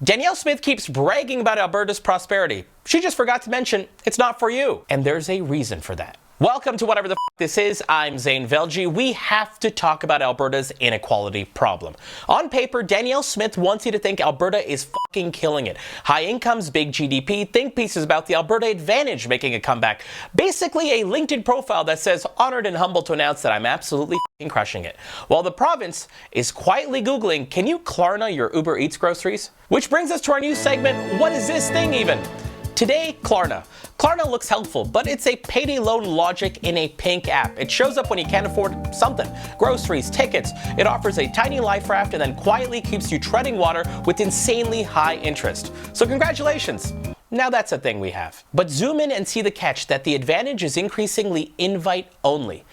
Danielle Smith keeps bragging about Alberta's prosperity. She just forgot to mention it's not for you. And there's a reason for that. Welcome to whatever the this is. I'm Zane Velji. We have to talk about Alberta's inequality problem. On paper, Danielle Smith wants you to think Alberta is fucking killing it. High incomes, big GDP, think pieces about the Alberta Advantage making a comeback. Basically a LinkedIn profile that says, honored and humbled to announce that I'm absolutely fucking crushing it. While the province is quietly Googling, can you Klarna your Uber Eats groceries? Which brings us to our new segment, what is this thing even? Today, Klarna. Klarna looks helpful, but it's a payday loan logic in a pink app. It shows up when you can't afford something. Groceries, tickets. It offers a tiny life raft and then quietly keeps you treading water with insanely high interest. So congratulations. Now that's a thing we have. But zoom in and see the catch that the Advantage is increasingly invite only.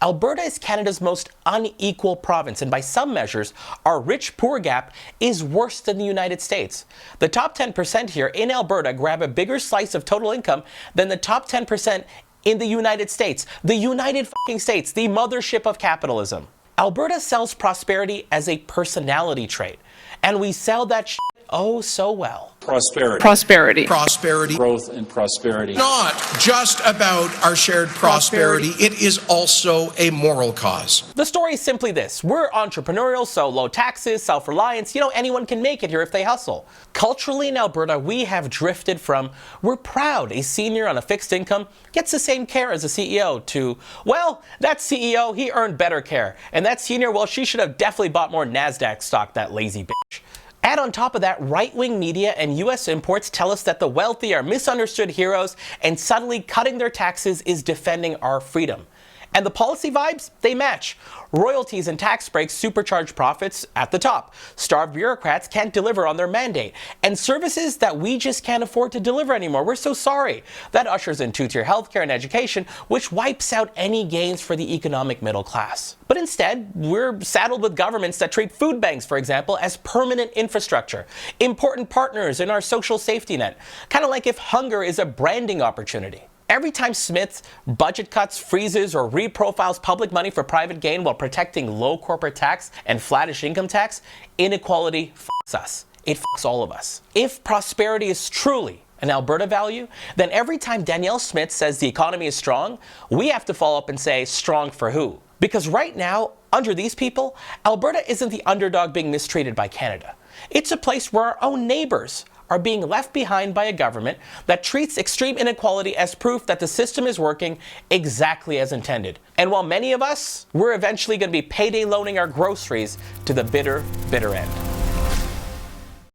Alberta is Canada's most unequal province, and by some measures, our rich-poor gap is worse than the United States. The top 10% here in Alberta grab a bigger slice of total income than the top 10% in the United States. The United fucking States, the mothership of capitalism. Alberta sells prosperity as a personality trait, and we sell that shit oh so well. Prosperity. Prosperity. Prosperity. Growth and prosperity. Not just about our shared prosperity, it is also a moral cause. The story is simply this. We're entrepreneurial, so low taxes, self-reliance, anyone can make it here if they hustle. Culturally in Alberta, we have drifted from, we're proud a senior on a fixed income gets the same care as a CEO to, well, that CEO, he earned better care. And that senior, well, she should have definitely bought more NASDAQ stock, that lazy bitch. Add on top of that, right-wing media and U.S. imports tell us that the wealthy are misunderstood heroes and suddenly cutting their taxes is defending our freedom. And the policy vibes, they match. Royalties and tax breaks supercharge profits at the top. Starved bureaucrats can't deliver on their mandate. And services that we just can't afford to deliver anymore. We're so sorry. That ushers in two-tier healthcare and education, which wipes out any gains for the economic middle class. But instead, we're saddled with governments that treat food banks, for example, as permanent infrastructure. Important partners in our social safety net. Kind of like if hunger is a branding opportunity. Every time Smith budget cuts, freezes, or reprofiles public money for private gain while protecting low corporate tax and flattish income tax, inequality fucks us. It fucks all of us. If prosperity is truly an Alberta value, then every time Danielle Smith says the economy is strong, we have to follow up and say, strong for who? Because right now, under these people, Alberta isn't the underdog being mistreated by Canada. It's a place where our own neighbors are being left behind by a government that treats extreme inequality as proof that the system is working exactly as intended. And while many of us, we're eventually going to be payday loaning our groceries to the bitter, bitter end.